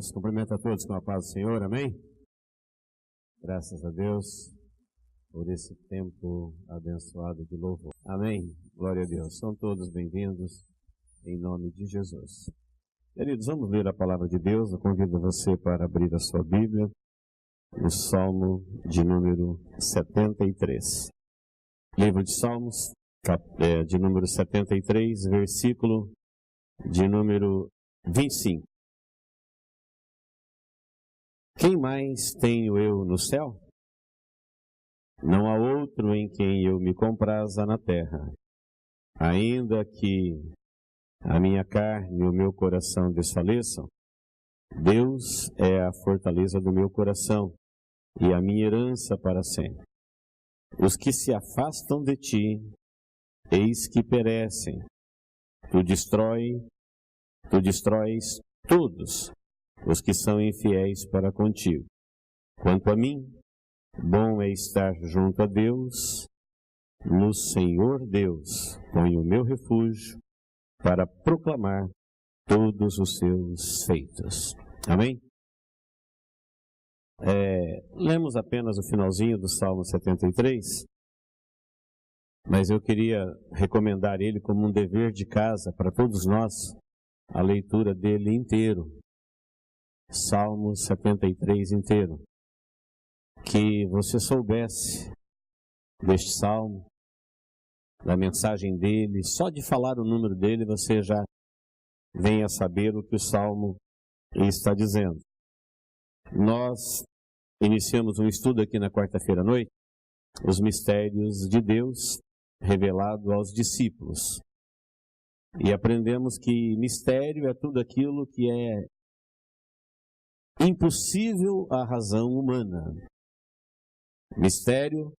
Deus. Cumprimento a todos com a paz do Senhor, amém? Graças a Deus por esse tempo abençoado de louvor. Amém? Glória a Deus. São todos bem-vindos em nome de Jesus. Queridos, vamos ler a palavra de Deus. Eu convido você para abrir a sua Bíblia, o Salmo de número 73. Livro de Salmos, de número 73, versículo de número 25. Quem mais tenho eu no céu? Não há outro em quem eu me compraza na terra. Ainda que a minha carne e o meu coração desfaleçam, Deus é a fortaleza do meu coração e a minha herança para sempre. Os que se afastam de ti, eis que perecem. Tu destróis todos os que são infiéis para contigo. Quanto a mim, bom é estar junto a Deus. No Senhor Deus ponho o meu refúgio para proclamar todos os seus feitos. Amém? Lemos apenas o finalzinho do Salmo 73, mas eu queria recomendar ele como um dever de casa para todos nós, a leitura dele inteiro. Salmo 73 inteiro. Que você soubesse deste salmo, da mensagem dele, só de falar o número dele você já vem a saber o que o salmo está dizendo. Nós iniciamos um estudo aqui na quarta-feira à noite, os mistérios de Deus revelado aos discípulos. E aprendemos que mistério é tudo aquilo que é impossível à razão humana. Mistério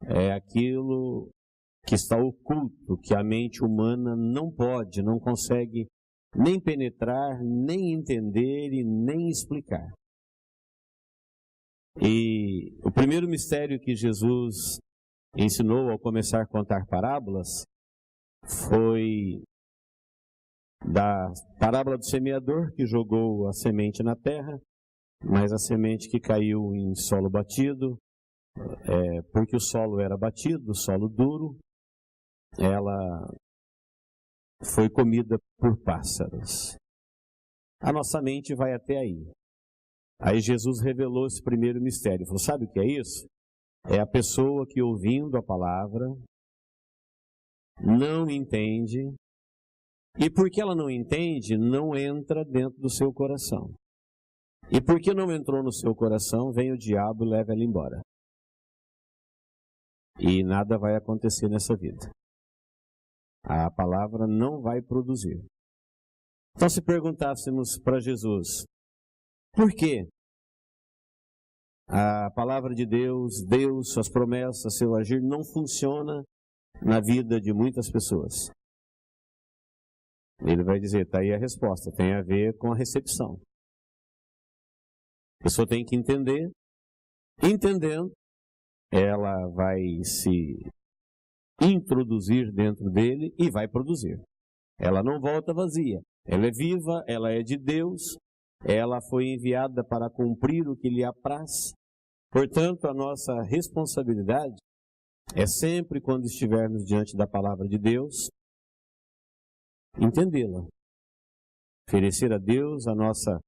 é aquilo que está oculto, que a mente humana não pode, não consegue nem penetrar, nem entender e nem explicar. E o primeiro mistério que Jesus ensinou ao começar a contar parábolas foi da parábola do semeador que jogou a semente na terra, mas a semente que caiu em solo batido, porque o solo era batido, solo duro, ela foi comida por pássaros. A nossa mente vai até aí. Aí Jesus revelou esse primeiro mistério. Falou, sabe o que é isso? É a pessoa que ouvindo a palavra não entende, e porque ela não entende, não entra dentro do seu coração. E porque não entrou no seu coração, vem o diabo e leva ela embora. E nada vai acontecer nessa vida. A palavra não vai produzir. Então, se perguntássemos para Jesus, por que a palavra de Deus, suas promessas, seu agir não funciona na vida de muitas pessoas? Ele vai dizer, está aí a resposta, tem a ver com a recepção. A pessoa tem que entender, entendendo, ela vai se introduzir dentro dele e vai produzir. Ela não volta vazia, ela é viva, ela é de Deus, ela foi enviada para cumprir o que lhe apraz. Portanto, a nossa responsabilidade é sempre, quando estivermos diante da palavra de Deus, entendê-la, oferecer a Deus a nossa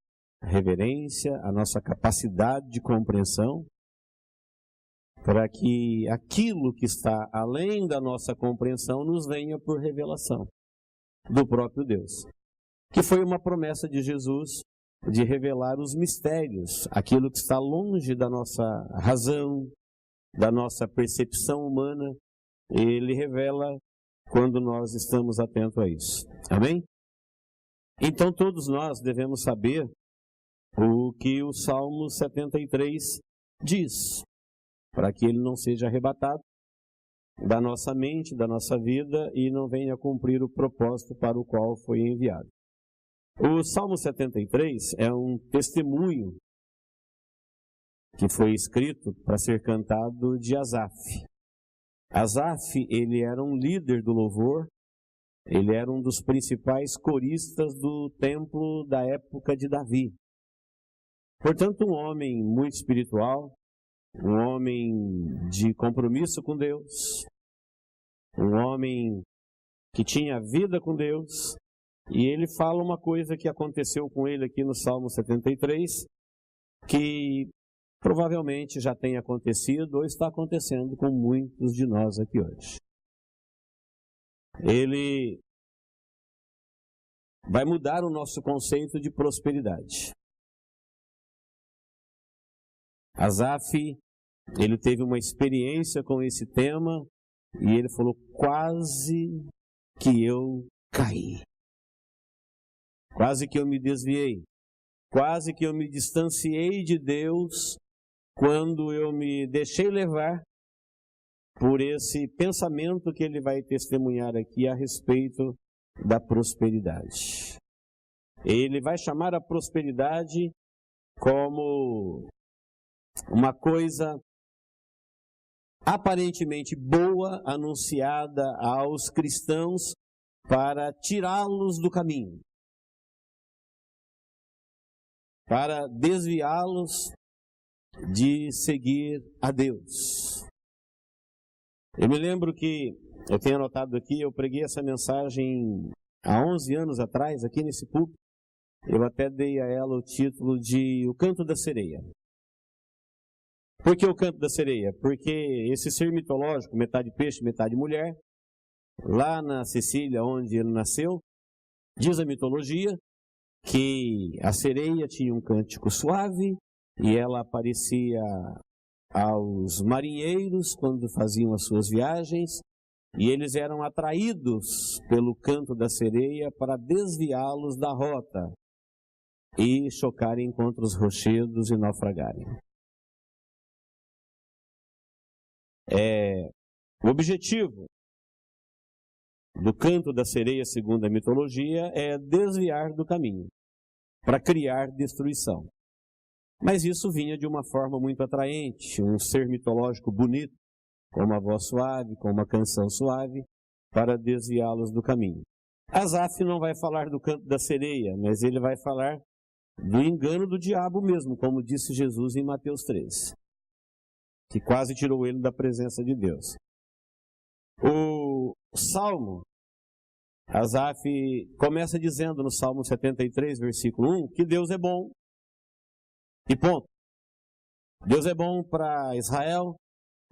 reverência, a nossa capacidade de compreensão, para que aquilo que está além da nossa compreensão nos venha por revelação do próprio Deus, que foi uma promessa de Jesus de revelar os mistérios, aquilo que está longe da nossa razão, da nossa percepção humana, ele revela quando nós estamos atentos a isso. Amém? Então todos nós devemos saber o que o Salmo 73 diz, para que ele não seja arrebatado da nossa mente, da nossa vida e não venha cumprir o propósito para o qual foi enviado. O Salmo 73 é um testemunho que foi escrito para ser cantado de Asaf. Asaf, ele era um líder do louvor, ele era um dos principais coristas do templo da época de Davi. Portanto, um homem muito espiritual, um homem de compromisso com Deus, um homem que tinha vida com Deus, e ele fala uma coisa que aconteceu com ele aqui no Salmo 73, que provavelmente já tem acontecido ou está acontecendo com muitos de nós aqui hoje. Ele vai mudar o nosso conceito de prosperidade. Asaf, ele teve uma experiência com esse tema e ele falou: quase que eu caí, quase que eu me desviei, quase que eu me distanciei de Deus quando eu me deixei levar por esse pensamento que ele vai testemunhar aqui a respeito da prosperidade. Ele vai chamar a prosperidade como uma coisa aparentemente boa, anunciada aos cristãos para tirá-los do caminho, para desviá-los de seguir a Deus. Eu me lembro que, eu tenho anotado aqui, eu preguei essa mensagem há 11 anos atrás, aqui nesse púlpito. Eu até dei a ela o título de O Canto da Sereia. Por que o Canto da Sereia? Porque esse ser mitológico, metade peixe, metade mulher, lá na Sicília, onde ele nasceu, diz a mitologia que a sereia tinha um cântico suave e ela aparecia aos marinheiros quando faziam as suas viagens, e eles eram atraídos pelo canto da sereia para desviá-los da rota e chocarem contra os rochedos e naufragarem. O objetivo do canto da sereia, segundo a mitologia, é desviar do caminho, para criar destruição. Mas isso vinha de uma forma muito atraente, um ser mitológico bonito, com uma voz suave, com uma canção suave, para desviá-los do caminho. Asaf não vai falar do canto da sereia, mas ele vai falar do engano do diabo mesmo, como disse Jesus em Mateus 13, que quase tirou ele da presença de Deus. O Salmo, Asaf começa dizendo no Salmo 73, versículo 1, que Deus é bom. E ponto. Deus é bom para Israel,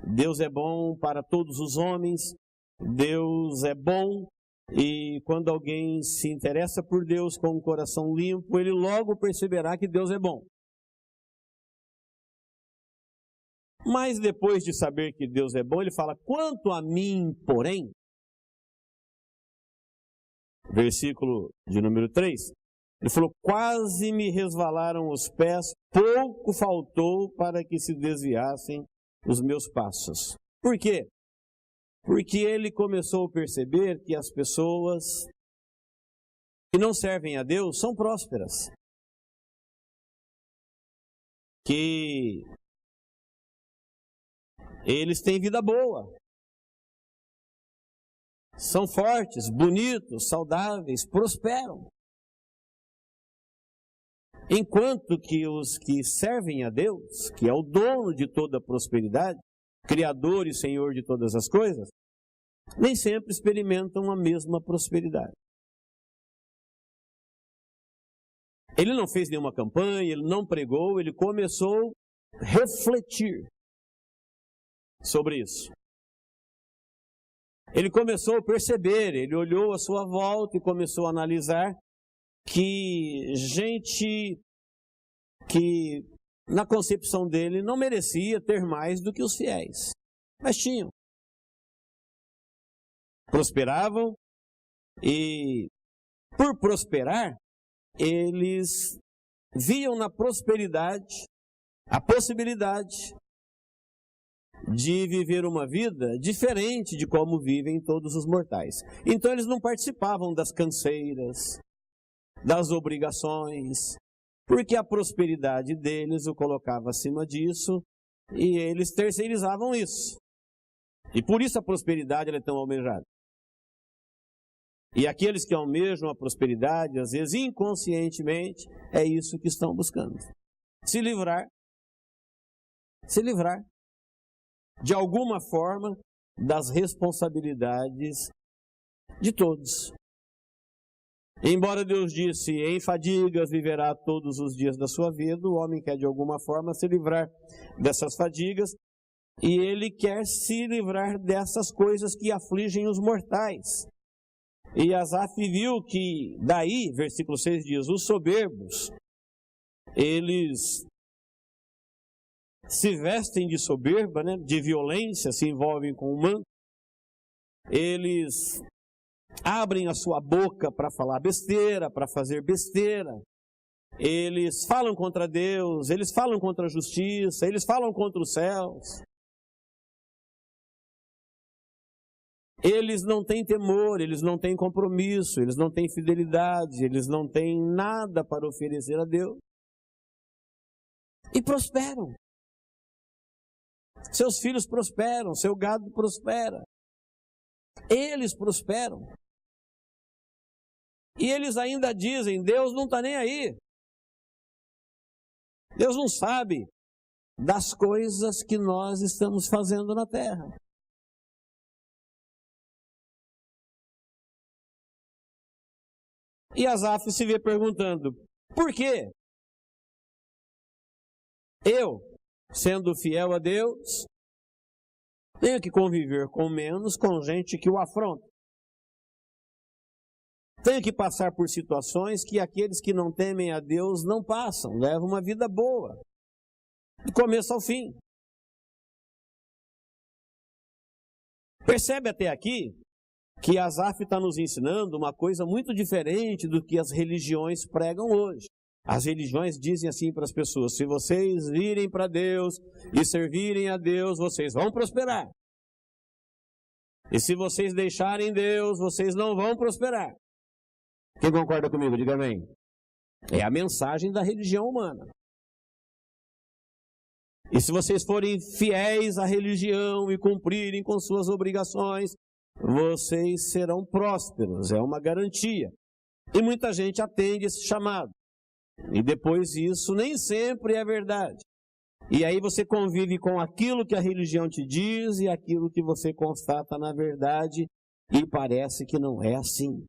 Deus é bom para todos os homens, Deus é bom, e quando alguém se interessa por Deus com um coração limpo, ele logo perceberá que Deus é bom. Mas depois de saber que Deus é bom, ele fala: quanto a mim, porém, versículo de número 3, ele falou: quase me resvalaram os pés, pouco faltou para que se desviassem os meus passos. Por quê? Porque ele começou a perceber que as pessoas que não servem a Deus são prósperas, que eles têm vida boa, são fortes, bonitos, saudáveis, prosperam. Enquanto que os que servem a Deus, que é o dono de toda a prosperidade, Criador e Senhor de todas as coisas, nem sempre experimentam a mesma prosperidade. Ele não fez nenhuma campanha, ele não pregou, ele começou a refletir sobre isso. Ele começou a perceber, ele olhou à sua volta e começou a analisar que gente que na concepção dele não merecia ter mais do que os fiéis, mas tinham. Prosperavam e, por prosperar, eles viam na prosperidade a possibilidade de viver uma vida diferente de como vivem todos os mortais. Então eles não participavam das canseiras, das obrigações, porque a prosperidade deles o colocava acima disso e eles terceirizavam isso. E por isso a prosperidade ela é tão almejada. E aqueles que almejam a prosperidade, às vezes inconscientemente, é isso que estão buscando. se livrar de alguma forma das responsabilidades de todos. Embora Deus disse, em fadigas viverá todos os dias da sua vida, o homem quer de alguma forma se livrar dessas fadigas e ele quer se livrar dessas coisas que afligem os mortais. E Asaf viu que daí, versículo 6 diz, os soberbos, eles se vestem de soberba, né, de violência, se envolvem com o manto, eles abrem a sua boca para falar besteira, para fazer besteira, eles falam contra Deus, eles falam contra a justiça, eles falam contra os céus. Eles não têm temor, eles não têm compromisso, eles não têm fidelidade, eles não têm nada para oferecer a Deus. E prosperam. Seus filhos prosperam, seu gado prospera. Eles prosperam. E eles ainda dizem, Deus não está nem aí. Deus não sabe das coisas que nós estamos fazendo na terra. E Asaf se vê perguntando, por quê? Eu, sendo fiel a Deus, tenho que conviver com menos com gente que o afronta. Tenho que passar por situações que aqueles que não temem a Deus não passam, levam uma vida boa, do começo ao fim. Percebe até aqui que Asaf está nos ensinando uma coisa muito diferente do que as religiões pregam hoje. As religiões dizem assim para as pessoas, se vocês virem para Deus e servirem a Deus, vocês vão prosperar. E se vocês deixarem Deus, vocês não vão prosperar. Quem concorda comigo, diga amém. É a mensagem da religião humana. E se vocês forem fiéis à religião e cumprirem com suas obrigações, vocês serão prósperos, é uma garantia. E muita gente atende esse chamado. E depois isso nem sempre é verdade. E aí você convive com aquilo que a religião te diz e aquilo que você constata na verdade e parece que não é assim.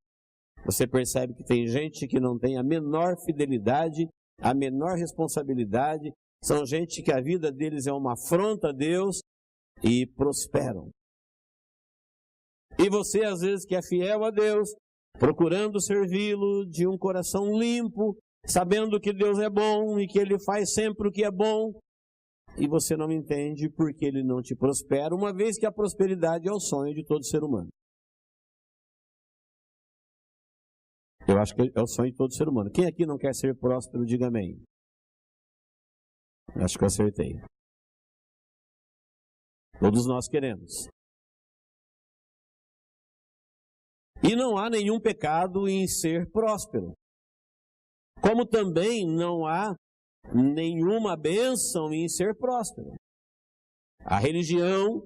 Você percebe que tem gente que não tem a menor fidelidade, a menor responsabilidade, são gente que a vida deles é uma afronta a Deus e prosperam. E você às vezes que é fiel a Deus, procurando servi-lo de um coração limpo, sabendo que Deus é bom e que Ele faz sempre o que é bom, e você não entende porque Ele não te prospera, uma vez que a prosperidade é o sonho de todo ser humano. Eu acho que é o sonho de todo ser humano. Quem aqui não quer ser próspero, diga amém. Acho que eu acertei. Todos nós queremos. E não há nenhum pecado em ser próspero. Como também não há nenhuma bênção em ser próspero. A religião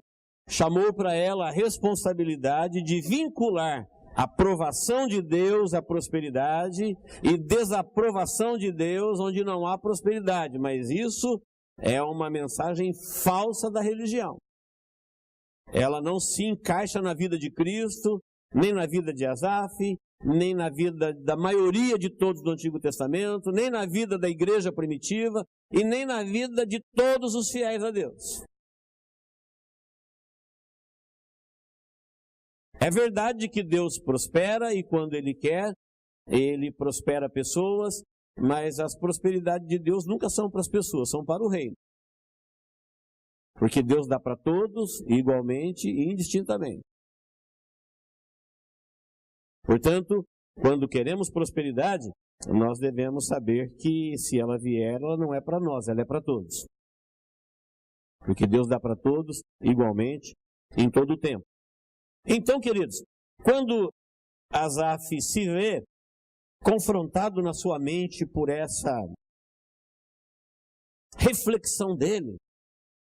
chamou para ela a responsabilidade de vincular a aprovação de Deus à prosperidade e desaprovação de Deus onde não há prosperidade. Mas isso é uma mensagem falsa da religião. Ela não se encaixa na vida de Cristo, nem na vida de Asaf, nem na vida da maioria de todos do Antigo Testamento, nem na vida da igreja primitiva e nem na vida de todos os fiéis a Deus. É verdade que Deus prospera e quando Ele quer, Ele prospera pessoas, mas as prosperidades de Deus nunca são para as pessoas, são para o reino. Porque Deus dá para todos igualmente e indistintamente. Portanto, quando queremos prosperidade, nós devemos saber que se ela vier, ela não é para nós, ela é para todos. Porque Deus dá para todos igualmente, em todo o tempo. Então, queridos, quando Asaf se vê confrontado na sua mente por essa reflexão dele,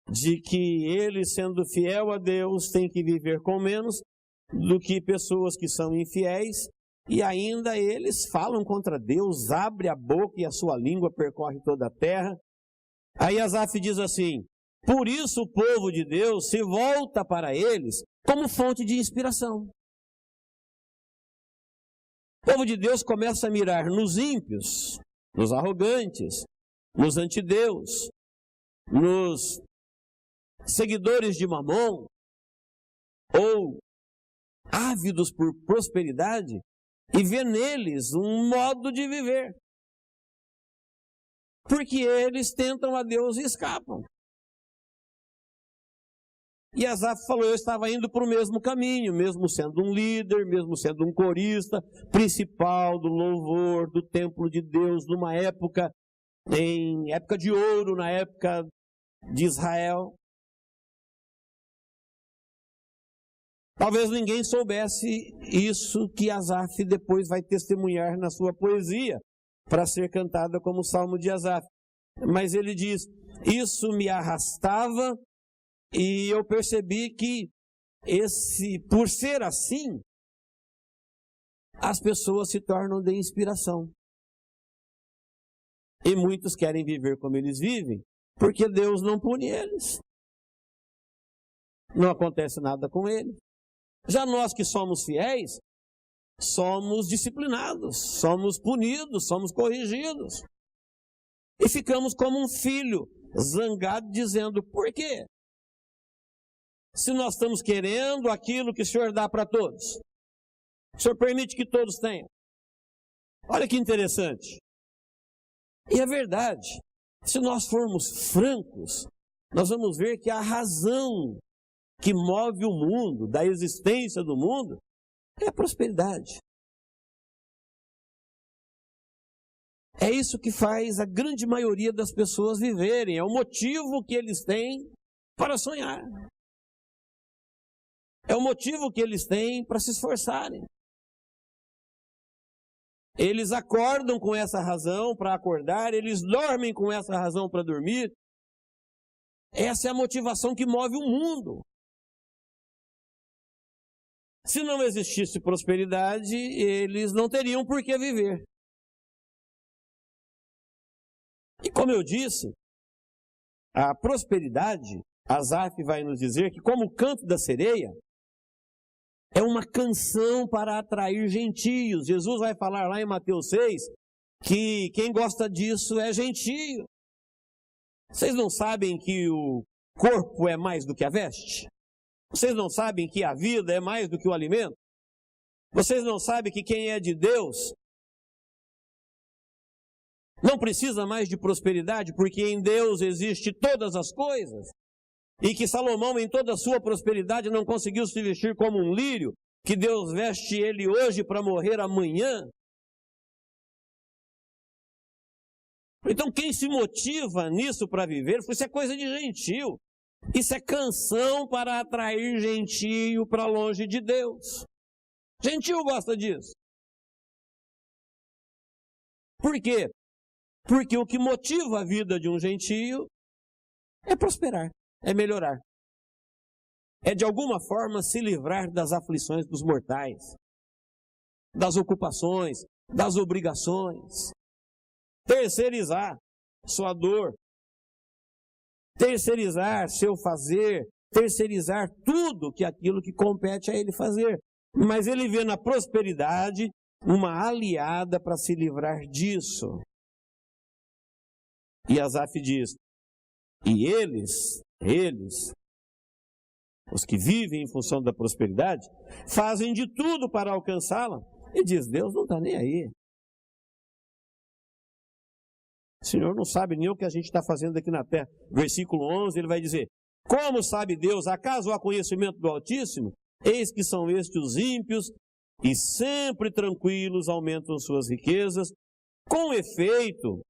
de que ele, sendo fiel a Deus, tem que viver com menos do que pessoas que são infiéis, e ainda eles falam contra Deus, abre a boca e a sua língua percorre toda a terra, Aí Asaf diz assim: por isso o povo de Deus se volta para eles como fonte de inspiração. O povo de Deus começa a mirar nos ímpios, nos arrogantes, nos antideus, nos seguidores de Mamon, ou ávidos por prosperidade, e vê neles um modo de viver. Porque eles tentam a Deus e escapam. E Asaf falou: eu estava indo para o mesmo caminho, mesmo sendo um líder, mesmo sendo um corista principal do louvor, do templo de Deus, numa época, em época de ouro, na época de Israel. Talvez ninguém soubesse isso que Asaf depois vai testemunhar na sua poesia, para ser cantada como o Salmo de Asaf. Mas ele diz: isso me arrastava e eu percebi que por ser assim, as pessoas se tornam de inspiração. E muitos querem viver como eles vivem, porque Deus não pune eles. Não acontece nada com eles. Já nós que somos fiéis, somos disciplinados, somos punidos, somos corrigidos. E ficamos como um filho zangado, dizendo: por quê? Se nós estamos querendo aquilo que o Senhor dá para todos, o Senhor permite que todos tenham. Olha que interessante. E é verdade, se nós formos francos, nós vamos ver que a razão que move o mundo, da existência do mundo, é a prosperidade. É isso que faz a grande maioria das pessoas viverem, é o motivo que eles têm para sonhar. É o motivo que eles têm para se esforçarem. Eles acordam com essa razão para acordar, eles dormem com essa razão para dormir. Essa é a motivação que move o mundo. Se não existisse prosperidade, eles não teriam por que viver. E como eu disse, a prosperidade, Asaf vai nos dizer que, como o canto da sereia, é uma canção para atrair gentios. Jesus vai falar lá em Mateus 6 que quem gosta disso é gentio. Vocês não sabem que o corpo é mais do que a veste? Vocês não sabem que a vida é mais do que o alimento? Vocês não sabem que quem é de Deus não precisa mais de prosperidade, porque em Deus existe todas as coisas? E que Salomão, em toda a sua prosperidade, não conseguiu se vestir como um lírio, que Deus veste ele hoje para morrer amanhã? Então, quem se motiva nisso para viver, isso é coisa de gentio. Isso é canção para atrair gentio para longe de Deus. Gentio gosta disso. Por quê? Porque o que motiva a vida de um gentio é prosperar, é melhorar. É de alguma forma se livrar das aflições dos mortais, das ocupações, das obrigações. Terceirizar sua dor, terceirizar seu fazer, terceirizar tudo aquilo que compete a ele fazer. Mas ele vê na prosperidade uma aliada para se livrar disso. E Asaf diz: e eles, os que vivem em função da prosperidade, fazem de tudo para alcançá-la. E diz: Deus não está nem aí. O Senhor não sabe nem o que a gente está fazendo aqui na terra. Versículo 11, ele vai dizer: como sabe Deus? Acaso há conhecimento do Altíssimo? Eis que são estes os ímpios, e sempre tranquilos aumentam suas riquezas. Com efeito,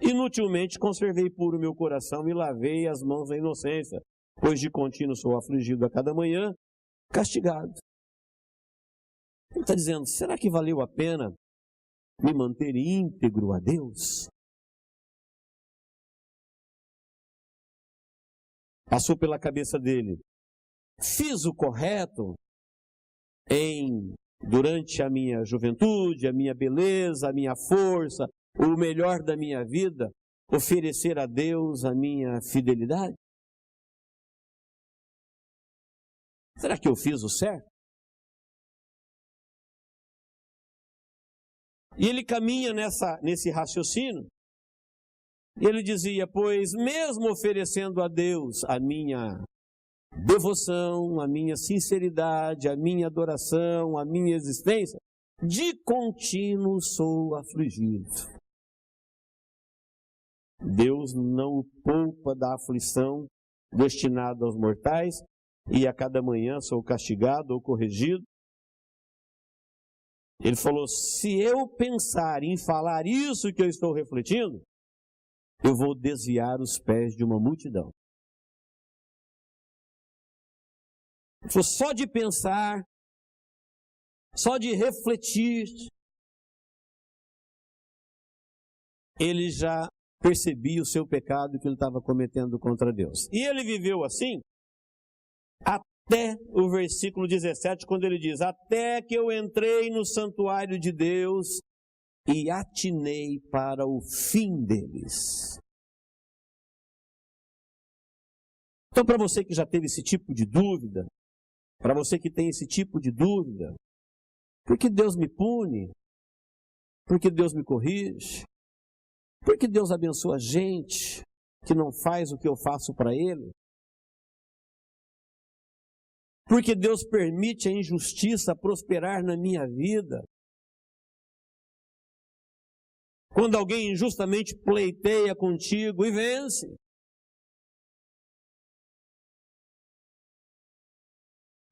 inutilmente conservei puro meu coração e lavei as mãos da inocência, pois de contínuo sou afligido a cada manhã, castigado. Ele está dizendo: será que valeu a pena me manter íntegro a Deus? Passou pela cabeça dele: fiz o correto durante a minha juventude, a minha beleza, a minha força, o melhor da minha vida, oferecer a Deus a minha fidelidade? Será que eu fiz o certo? E ele caminha nesse raciocínio. E ele dizia, pois mesmo oferecendo a Deus a minha devoção, a minha sinceridade, a minha adoração, a minha existência, de contínuo sou afligido. Deus não o poupa da aflição destinada aos mortais, e a cada manhã sou castigado ou corrigido. Ele falou, se eu pensar em falar isso que eu estou refletindo, eu vou desviar os pés de uma multidão. Ele falou, só de pensar, só de refletir, ele já percebia o seu pecado que ele estava cometendo contra Deus. E ele viveu assim até o versículo 17, quando ele diz, até que eu entrei no santuário de Deus e atinei para o fim deles. Então, para você que já teve esse tipo de dúvida, para você que tem esse tipo de dúvida, por que Deus me pune? Por que Deus me corrige? Por que Deus abençoa a gente que não faz o que eu faço para Ele? Por que Deus permite a injustiça prosperar na minha vida? Quando alguém injustamente pleiteia contigo e vence.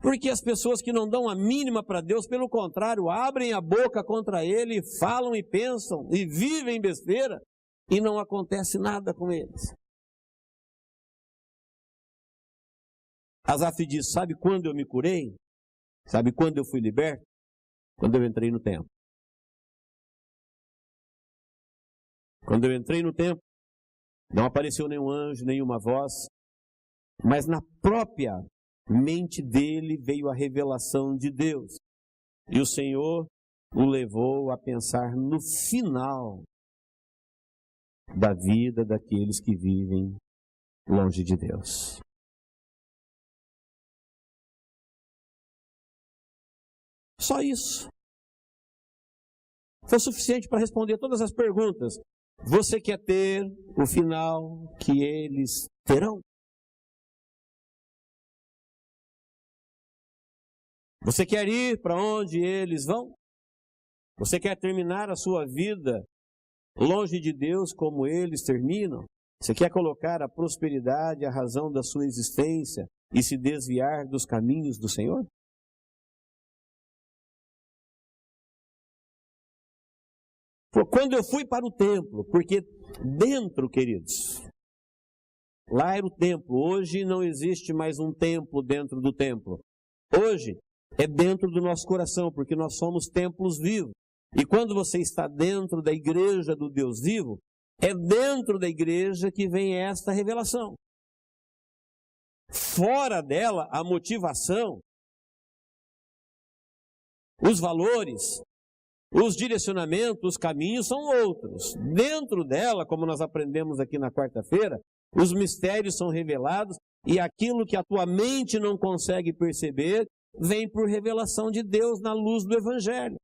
Porque as pessoas que não dão a mínima para Deus, pelo contrário, abrem a boca contra Ele, falam e pensam e vivem besteira e não acontece nada com eles. Asaf diz, sabe quando eu me curei? Sabe quando eu fui liberto? Quando eu entrei no templo. Quando eu entrei no templo, não apareceu nenhum anjo, nenhuma voz, mas na própria mente dele veio a revelação de Deus. E o Senhor o levou a pensar no final da vida daqueles que vivem longe de Deus. Só isso. Foi suficiente para responder todas as perguntas. Você quer ter o final que eles terão? Você quer ir para onde eles vão? Você quer terminar a sua vida longe de Deus como eles terminam? Você quer colocar a prosperidade, a razão da sua existência e se desviar dos caminhos do Senhor? Quando eu fui para o templo, porque dentro, queridos, lá era o templo, hoje não existe mais um templo dentro do templo. Hoje é dentro do nosso coração, porque nós somos templos vivos. E quando você está dentro da igreja do Deus vivo, é dentro da igreja que vem esta revelação. Fora dela, a motivação, os valores, os direcionamentos, os caminhos são outros. Dentro dela, como nós aprendemos aqui na quarta-feira, os mistérios são revelados e aquilo que a tua mente não consegue perceber, vem por revelação de Deus na luz do Evangelho.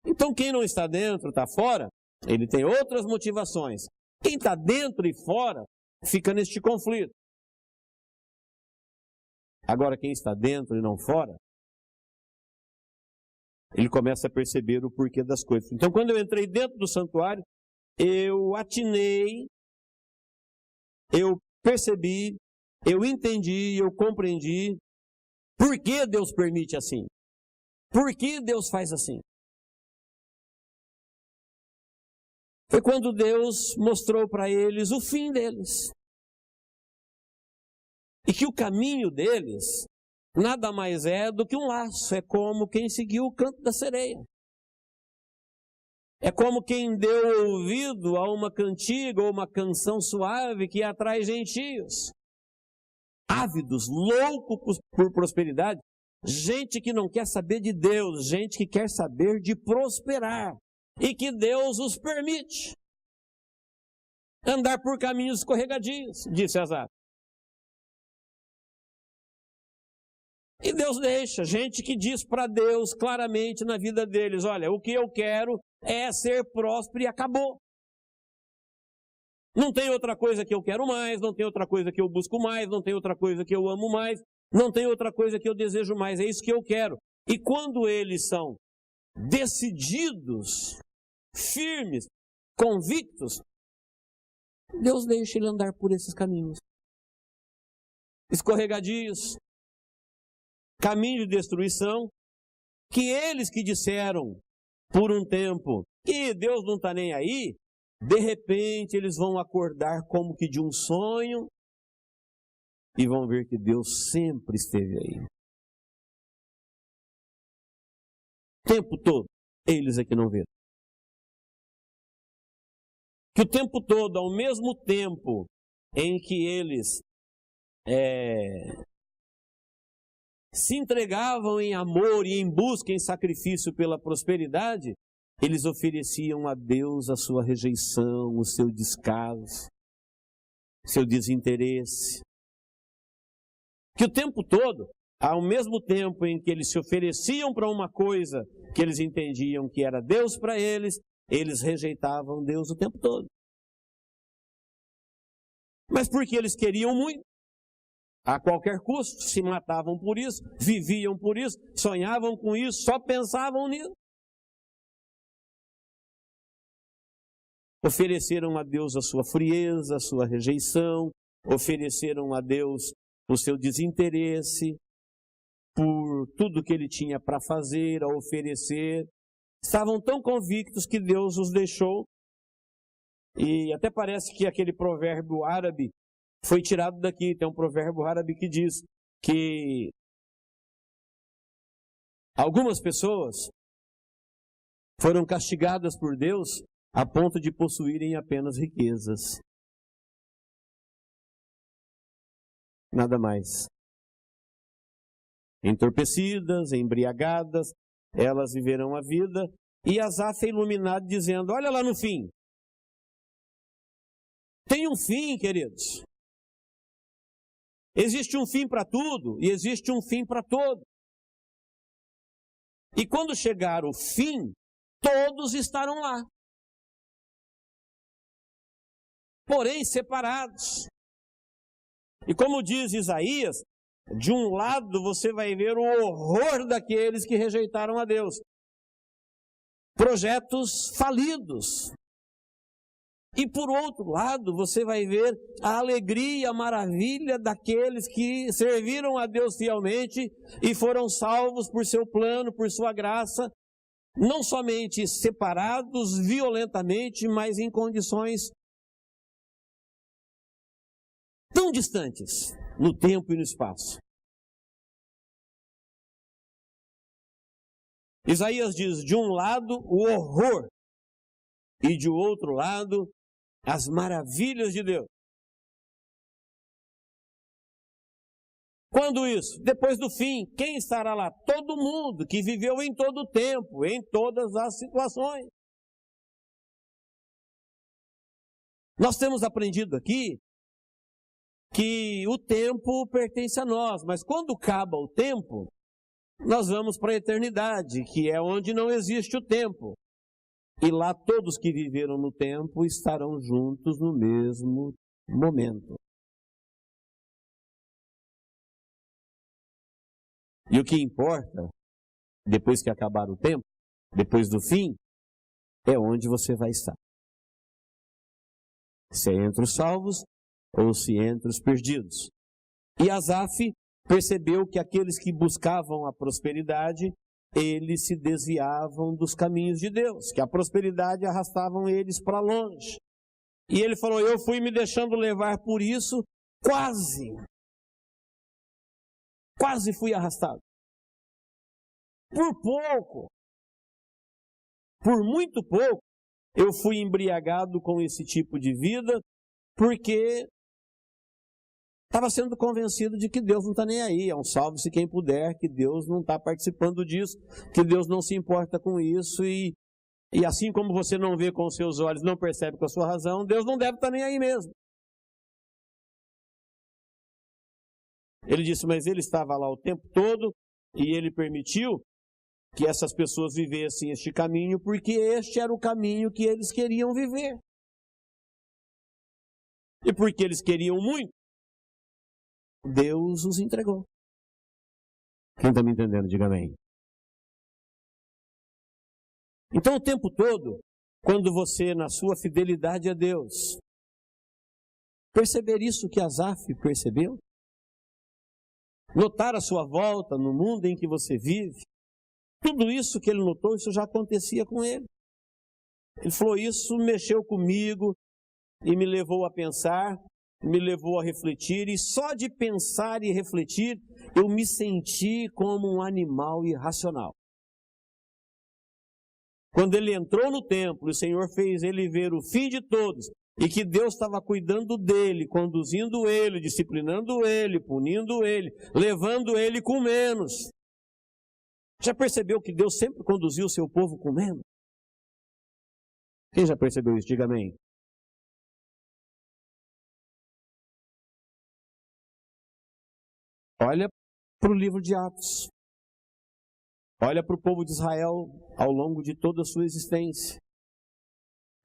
Então quem não está dentro, está fora, ele tem outras motivações. Quem está dentro e fora, fica neste conflito. Agora quem está dentro e não fora, ele começa a perceber o porquê das coisas. Então quando eu entrei dentro do santuário, eu atinei, eu percebi, eu entendi, eu compreendi por que Deus permite assim. Por que Deus faz assim? Foi quando Deus mostrou para eles o fim deles. E que o caminho deles nada mais é do que um laço. É como quem seguiu o canto da sereia. É como quem deu ouvido a uma cantiga ou uma canção suave que atrai gentios. Ávidos, loucos por prosperidade. Gente que não quer saber de Deus, gente que quer saber de prosperar. e que Deus os permite andar por caminhos escorregadios, disse Asaf. E Deus deixa gente que diz para Deus claramente na vida deles: olha, o que eu quero é ser próspero e acabou. Não tem outra coisa que eu quero mais, não tem outra coisa que eu busco mais, não tem outra coisa que eu amo mais, não tem outra coisa que eu desejo mais, é isso que eu quero. E quando eles são decididos, firmes, convictos, Deus deixa ele andar por esses caminhos escorregadios, caminho de destruição, que eles que disseram por um tempo que Deus não está nem aí, de repente eles vão acordar como que de um sonho e vão ver que Deus sempre esteve aí. O tempo todo, eles é que não vêem. Que o tempo todo, ao mesmo tempo em que eles se entregavam em amor e em busca, em sacrifício pela prosperidade, eles ofereciam a Deus a sua rejeição, o seu descaso, seu desinteresse. Que o tempo todo, ao mesmo tempo em que eles se ofereciam para uma coisa que eles entendiam que era Deus para eles, eles rejeitavam Deus o tempo todo. Mas porque eles queriam muito, a qualquer custo, se matavam por isso, viviam por isso, sonhavam com isso, só pensavam nisso. Ofereceram a Deus a sua frieza, a sua rejeição, ofereceram a Deus o seu desinteresse por tudo que ele tinha para fazer, a oferecer. Estavam tão convictos que Deus os deixou. E até parece que aquele provérbio árabe foi tirado daqui. Tem um provérbio árabe que diz que algumas pessoas foram castigadas por Deus a ponto de possuírem apenas riquezas. Nada mais. Entorpecidas, embriagadas, elas viverão a vida. E Asaf é iluminado dizendo: olha lá no fim. Tem um fim, queridos. Existe um fim para tudo e existe um fim para todo. E quando chegar o fim, todos estarão lá. Porém separados. E como diz Isaías, de um lado você vai ver o horror daqueles que rejeitaram a Deus. Projetos falidos. E por outro lado, você vai ver a alegria, a maravilha daqueles que serviram a Deus fielmente e foram salvos por seu plano, por sua graça, não somente separados violentamente, mas em condições tão distantes no tempo e no espaço. Isaías diz: de um lado o horror e de outro lado as maravilhas de Deus. Quando isso? Depois do fim, quem estará lá? Todo mundo que viveu em todo o tempo, em todas as situações. Nós temos aprendido aqui que o tempo pertence a nós, mas quando acaba o tempo, nós vamos para a eternidade, que é onde não existe o tempo. E lá todos que viveram no tempo estarão juntos no mesmo momento. E o que importa, depois que acabar o tempo, depois do fim, é onde você vai estar. Se é entre os salvos ou se é entre os perdidos. E Asaf percebeu que aqueles que buscavam a prosperidade, eles se desviavam dos caminhos de Deus, que a prosperidade arrastavam eles para longe. E ele falou: eu fui me deixando levar por isso, quase fui arrastado. Por pouco, por muito pouco, eu fui embriagado com esse tipo de vida, porque estava sendo convencido de que Deus não está nem aí, é um salve-se quem puder, que Deus não está participando disso, que Deus não se importa com isso, e E assim como você não vê com os seus olhos, não percebe com a sua razão, Deus não deve estar nem aí mesmo. Ele disse, mas ele estava lá o tempo todo e ele permitiu que essas pessoas vivessem este caminho, porque este era o caminho que eles queriam viver. E porque eles queriam muito, Deus os entregou. Quem está me entendendo, diga amém. Então o tempo todo, quando você, na sua fidelidade a Deus, perceber isso que Asaf percebeu, notar a sua volta no mundo em que você vive, tudo isso que ele notou, isso já acontecia com ele. Ele falou, isso mexeu comigo e me levou a pensar, me levou a refletir, e só de pensar e refletir, eu me senti como um animal irracional. Quando ele entrou no templo, o Senhor fez ele ver o fim de todos, e que Deus estava cuidando dele, conduzindo ele, disciplinando ele, punindo ele, levando ele com menos. Já percebeu que Deus sempre conduziu o seu povo com menos? Quem já percebeu isso? Diga amém. Olha para o livro de Atos. Olha para o povo de Israel ao longo de toda a sua existência.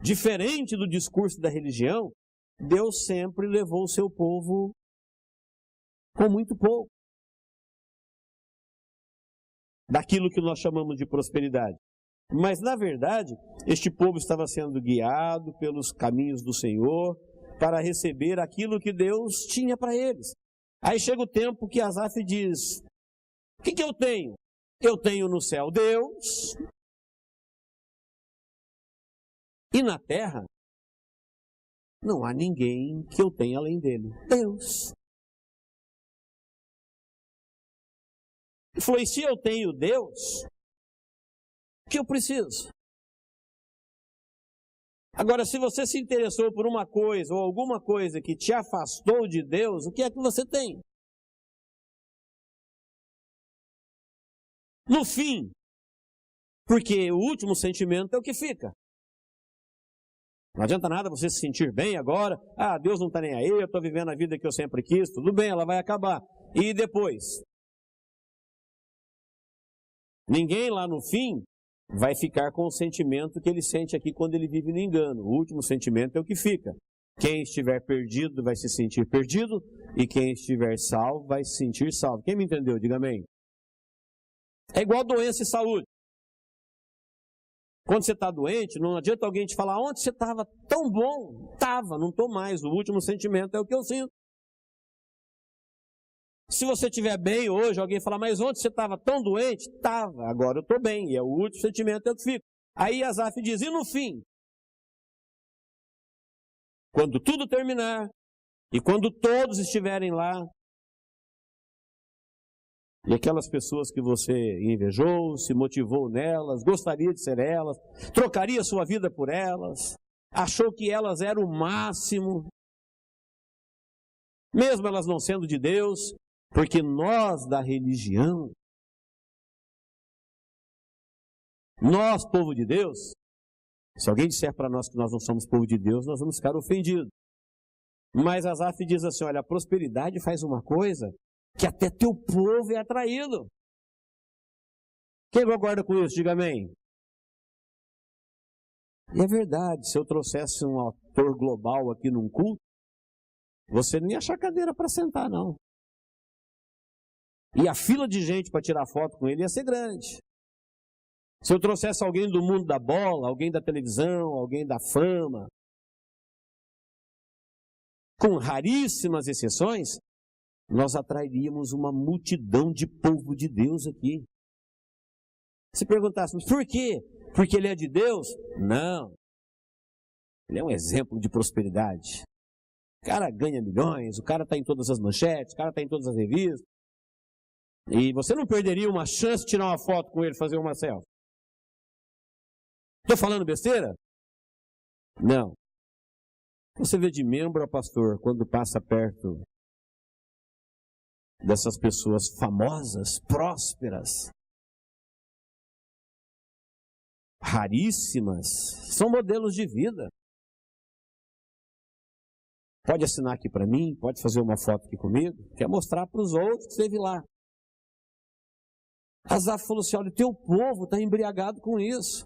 Diferente do discurso da religião, Deus sempre levou o seu povo com muito pouco. Daquilo que nós chamamos de prosperidade. Mas, na verdade, este povo estava sendo guiado pelos caminhos do Senhor para receber aquilo que Deus tinha para eles. Aí chega o tempo que Asaf diz, o que eu tenho? Eu tenho no céu Deus, e na terra não há ninguém que eu tenha além dele. Deus. E falou, e se eu tenho Deus, o que eu preciso? Agora, se você se interessou por uma coisa ou alguma coisa que te afastou de Deus, o que é que você tem? No fim, porque o último sentimento é o que fica. Não adianta nada você se sentir bem agora, Deus não está nem aí, eu estou vivendo a vida que eu sempre quis, tudo bem, ela vai acabar. E depois? Ninguém lá no fim vai ficar com o sentimento que ele sente aqui quando ele vive no engano. O último sentimento é o que fica. Quem estiver perdido vai se sentir perdido, e quem estiver salvo vai se sentir salvo. Quem me entendeu? Diga amém. É igual doença e saúde. Quando você está doente, não adianta alguém te falar, onde você estava tão bom? Estava, não estou mais. O último sentimento é o que eu sinto. Se você estiver bem hoje, alguém falar, mas onde você estava tão doente? Estava, agora eu estou bem. E é o último sentimento é o que fica. Aí Asaf diz, e no fim? Quando tudo terminar, e quando todos estiverem lá, e aquelas pessoas que você invejou, se motivou nelas, gostaria de ser elas, trocaria sua vida por elas, achou que elas eram o máximo, mesmo elas não sendo de Deus, porque nós da religião, nós, povo de Deus, se alguém disser para nós que nós não somos povo de Deus, nós vamos ficar ofendidos. Mas Asaf diz assim, olha, a prosperidade faz uma coisa que até teu povo é atraído. Quem concorda com isso? Diga amém. E é verdade, se eu trouxesse um ator global aqui num culto, você não ia achar cadeira para sentar, não. E a fila de gente para tirar foto com ele ia ser grande. Se eu trouxesse alguém do mundo da bola, alguém da televisão, alguém da fama, com raríssimas exceções, nós atrairíamos uma multidão de povo de Deus aqui. Se perguntássemos, por quê? Porque ele é de Deus? Não. Ele é um exemplo de prosperidade. O cara ganha milhões, o cara está em todas as manchetes, o cara está em todas as revistas. E você não perderia uma chance de tirar uma foto com ele, fazer uma selfie? Estou falando besteira? Não. Você vê de membro a pastor, quando passa perto dessas pessoas famosas, prósperas, raríssimas, são modelos de vida. Pode assinar aqui para mim, pode fazer uma foto aqui comigo, quer mostrar para os outros que esteve lá. Asaf falou assim, olha, o teu povo está embriagado com isso.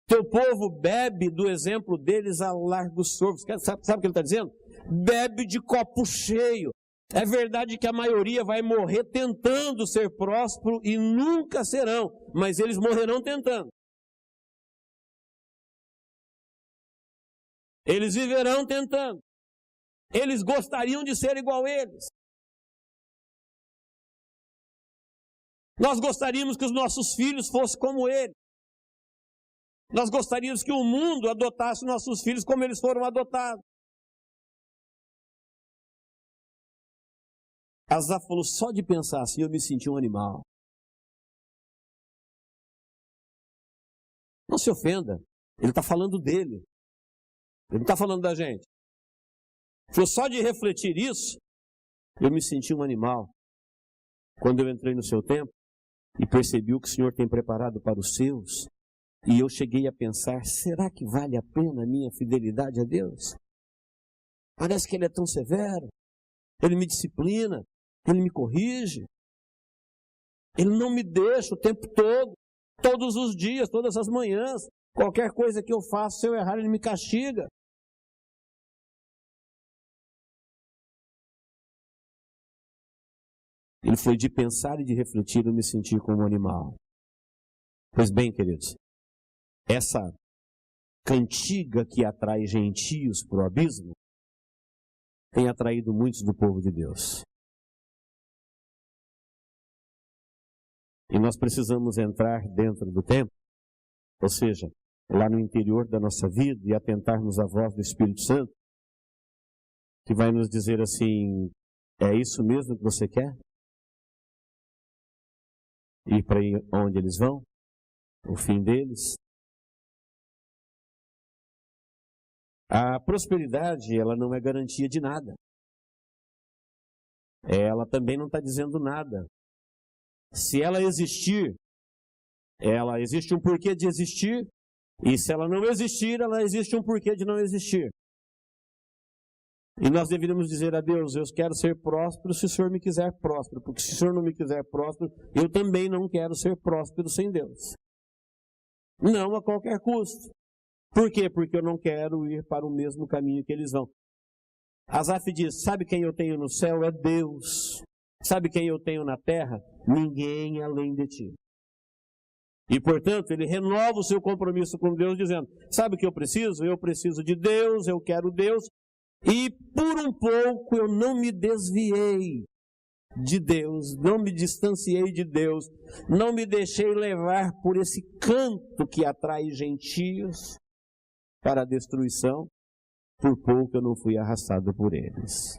Teu povo bebe do exemplo deles a largos sorvos. Sabe o que ele está dizendo? Bebe de copo cheio. É verdade que a maioria vai morrer tentando ser próspero e nunca serão, mas eles morrerão tentando. Eles viverão tentando. Eles gostariam de ser igual a eles. Nós gostaríamos que os nossos filhos fossem como eles. Nós gostaríamos que o mundo adotasse nossos filhos como eles foram adotados. Asaf falou, só de pensar assim eu me senti um animal. Não se ofenda, ele está falando dele. Ele não está falando da gente. Falou, só de refletir isso, eu me senti um animal. Quando eu entrei no seu templo e percebi o que o Senhor tem preparado para os seus, e eu cheguei a pensar, será que vale a pena a minha fidelidade a Deus? Parece que Ele é tão severo, Ele me disciplina, Ele me corrige, Ele não me deixa o tempo todo, todos os dias, todas as manhãs, qualquer coisa que eu faço, se eu errar, Ele me castiga. Ele foi de pensar e de refletir, eu me senti como um animal. Pois bem, queridos, essa cantiga que atrai gentios para o abismo tem atraído muitos do povo de Deus. E nós precisamos entrar dentro do templo, ou seja, lá no interior da nossa vida e atentarmos à voz do Espírito Santo, que vai nos dizer assim, é isso mesmo que você quer? Ir para onde eles vão? O fim deles? A prosperidade, ela não é garantia de nada. Ela também não está dizendo nada. Se ela existir, ela existe um porquê de existir, e se ela não existir, ela existe um porquê de não existir. E nós deveríamos dizer a Deus, eu quero ser próspero se o Senhor me quiser próspero, porque se o Senhor não me quiser próspero, eu também não quero ser próspero sem Deus. Não a qualquer custo. Por quê? Porque eu não quero ir para o mesmo caminho que eles vão. Asaf diz, sabe quem eu tenho no céu? É Deus. Sabe quem eu tenho na terra? Ninguém além de ti. E, portanto, ele renova o seu compromisso com Deus, dizendo, sabe o que eu preciso? Eu preciso de Deus, eu quero Deus. E, por um pouco, eu não me desviei de Deus, não me distanciei de Deus, não me deixei levar por esse canto que atrai gentios para a destruição, por pouco eu não fui arrastado por eles.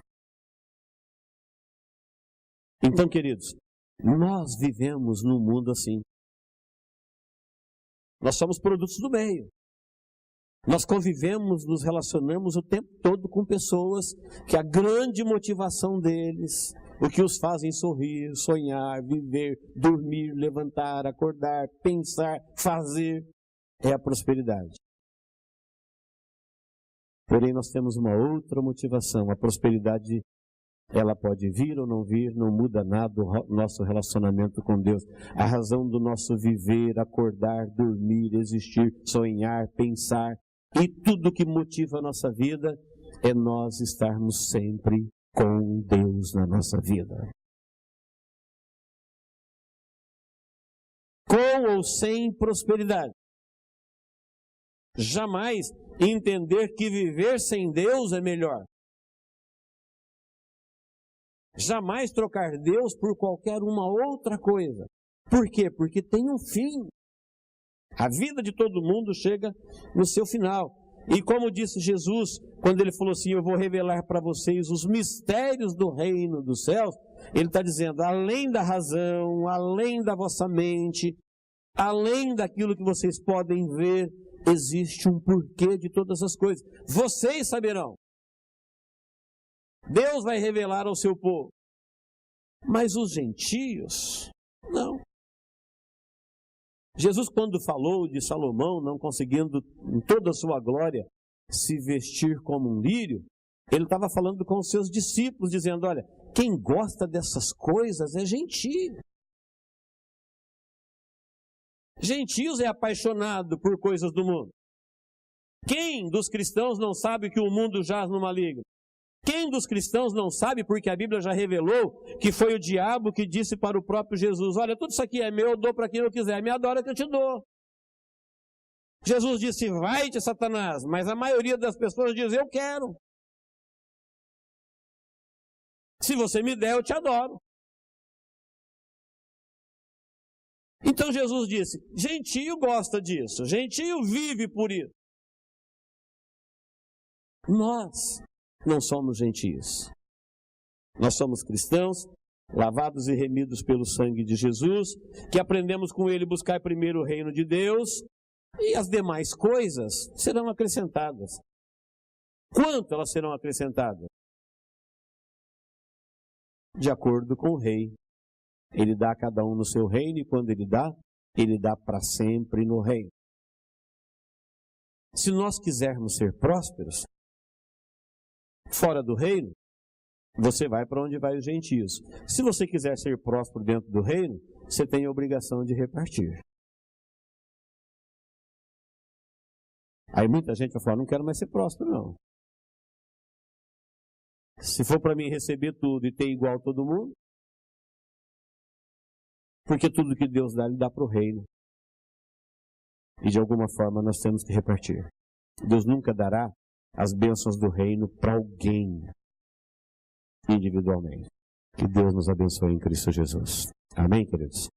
Então, queridos, nós vivemos num mundo assim. Nós somos produtos do meio. Nós convivemos, nos relacionamos o tempo todo com pessoas que a grande motivação deles, o que os fazem sorrir, sonhar, viver, dormir, levantar, acordar, pensar, fazer, é a prosperidade. Porém, nós temos uma outra motivação. A prosperidade, ela pode vir ou não vir, não muda nada o nosso relacionamento com Deus. A razão do nosso viver, acordar, dormir, existir, sonhar, pensar, e tudo que motiva a nossa vida é nós estarmos sempre com Deus na nossa vida. Com ou sem prosperidade. Jamais entender que viver sem Deus é melhor. Jamais trocar Deus por qualquer uma outra coisa. Por quê? Porque tem um fim. A vida de todo mundo chega no seu final. E como disse Jesus, quando ele falou assim, eu vou revelar para vocês os mistérios do reino dos céus, ele está dizendo, além da razão, além da vossa mente, além daquilo que vocês podem ver, existe um porquê de todas as coisas. Vocês saberão. Deus vai revelar ao seu povo. Mas os gentios, não. Jesus, quando falou de Salomão não conseguindo, em toda a sua glória, se vestir como um lírio, ele estava falando com os seus discípulos, dizendo, olha, quem gosta dessas coisas é gentio. Gentios é apaixonado por coisas do mundo. Quem dos cristãos não sabe que o mundo jaz no maligno? Quem dos cristãos não sabe, porque a Bíblia já revelou, que foi o diabo que disse para o próprio Jesus, olha, tudo isso aqui é meu, eu dou para quem eu quiser, me adora que eu te dou. Jesus disse, vai-te, Satanás, mas a maioria das pessoas diz, eu quero. Se você me der, eu te adoro. Então Jesus disse, gentio gosta disso, gentio vive por isso. Nós não somos gentios. Nós somos cristãos, lavados e remidos pelo sangue de Jesus, que aprendemos com ele buscar primeiro o reino de Deus, e as demais coisas serão acrescentadas. Quanto elas serão acrescentadas? De acordo com o rei. Ele dá a cada um no seu reino, e quando ele dá para sempre no reino. Se nós quisermos ser prósperos, fora do reino, você vai para onde vai os gentios. Se você quiser ser próspero dentro do reino, você tem a obrigação de repartir. Aí muita gente vai falar, não quero mais ser próspero não. Se for para mim receber tudo e ter igual todo mundo, porque tudo que Deus dá, Ele dá para o reino. E de alguma forma nós temos que repartir. Deus nunca dará as bênçãos do reino para alguém individualmente. Que Deus nos abençoe em Cristo Jesus. Amém, queridos?